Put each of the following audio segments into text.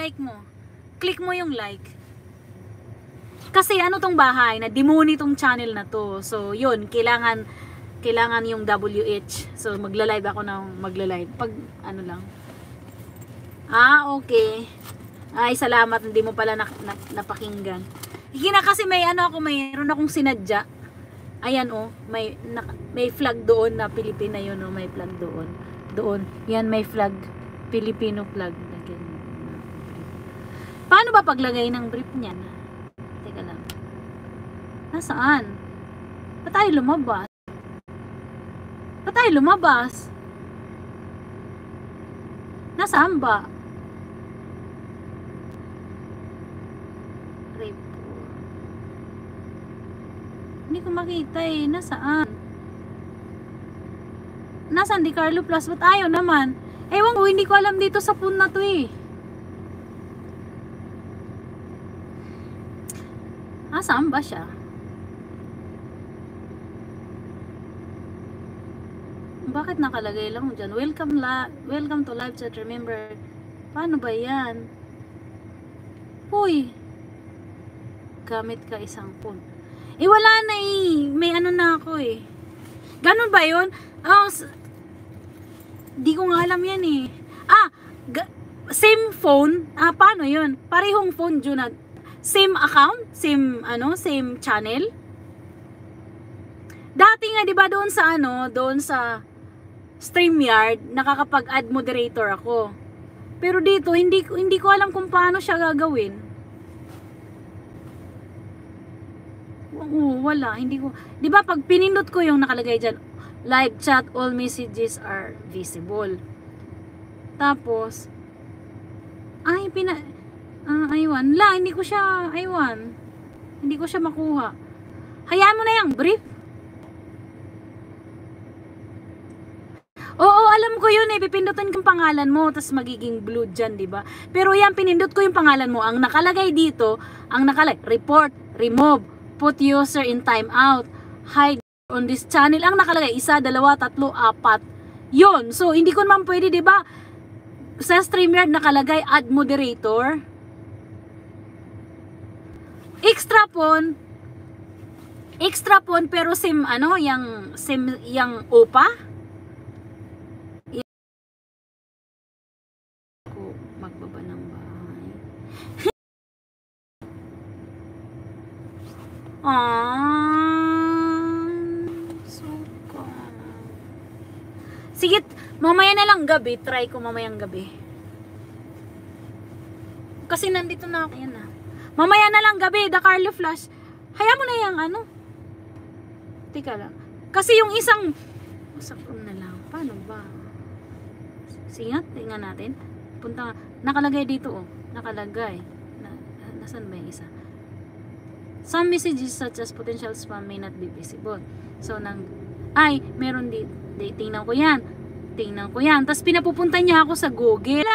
i-like mo. Click mo yung like. Kasi ano tong bahay, na demoni tong channel na to. So, yun, kailangan yung WH. So, magla-live ako ng magla-live. Pag, ano lang. Okay. Ay, salamat. Hindi mo pala napakinggan. Hina kasi mayroon akong sinadya. Ayan, may flag doon na Pilipina yun, may flag doon. Doon. Yan, may flag. Filipino flag. Paano ba paglagay ng brief niyan? Teka lang. Nasaan? Ba't tayo lumabas? Ba't tayo lumabas? Nasaan ba? Report. Hindi ko makita eh. Nasaan? Nasaan di Carlo Plus? Ba't ayaw naman? Ewan ko, hindi ko alam dito sa phone na to eh. Saan ba siya? Bakit nakalagay lang dyan? Welcome to live chat. Remember, paano ba yan? Uy, gamit ka isang phone. Wala na eh. May ano na ako eh. Ganun ba yun? Di ko nga alam yan eh. Same phone? Paano yun? Parehong phone dyan. Same account? Same channel? Dati nga 'di ba doon sa StreamYard, nakakapag-add moderator ako. Pero dito hindi ko alam kung paano siya gagawin. Wala, hindi ko. 'Di ba pag pinindot ko yung nakalagay diyan, live chat, all messages are visible. Tapos aywan. Hindi ko siya makuha. Hayaan mo na yung brief. Oo, alam ko yun eh. Pipindutin ko yung pangalan mo, tapos magiging blue dyan, diba? Pero yan, pinindot ko yung pangalan mo. Ang nakalagay dito, report, remove, put user in timeout, hide on this channel. Ang nakalagay, 1, 2, 3, 4. Yun. So, hindi ko naman pwede, diba? Sa StreamYard nakalagay, add moderator. Extra phone pero sim yung OPA. Ako magbaba ng bahay. Suka. Sige, mamaya na lang gabi, try ko mamayang gabi. Kasi nandito na ako, yan na. Mamaya na lang gabi, the Carlo Flash. Hayaan mo na yung Teka lang. Kasi yung isang sa phone na lang. Paano ba? Sige nga, tingnan natin. Nakalagay dito Nakalagay. Nasaan ba yung isa? Some messages such as potential spam may not be visible. So, meron dito. Tingnan ko yan. Tapos pinapupunta niya ako sa Google.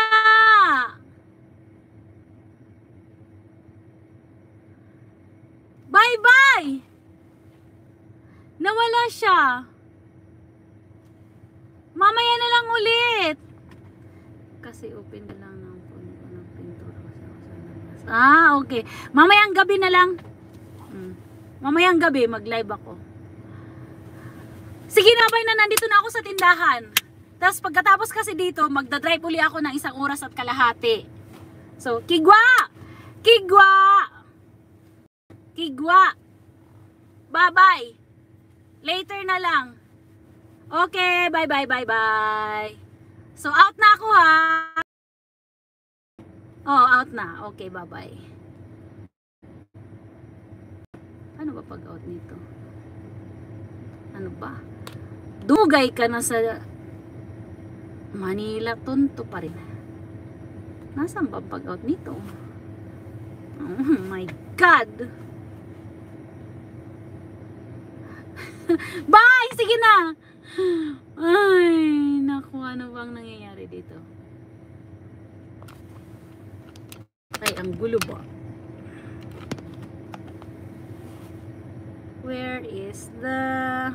Bye-bye! Nawala siya. Mamaya na lang ulit. Kasi open na lang ng phone ko ng pintura. Okay. Mamayang gabi na lang. Mamayang gabi, mag-live ako. Sige na, bye na. Nandito na ako sa tindahan. Tapos pagkatapos kasi dito, magdadrive uli ako ng 1 oras at kalahati. So, Kigwa! Bye-bye. Later na lang. Okay, bye. So, out na ako ha. Out na. Okay, bye-bye. Ano ba pag-out nito? Ano ba? Dugay ka na sa Manila, tunto pa rin. Nasaan ba pag-out nito? Oh my God! Bye! Sige na! Ay, naku, ano bang nangyayari dito? Ay, ang gulo ba? Where is the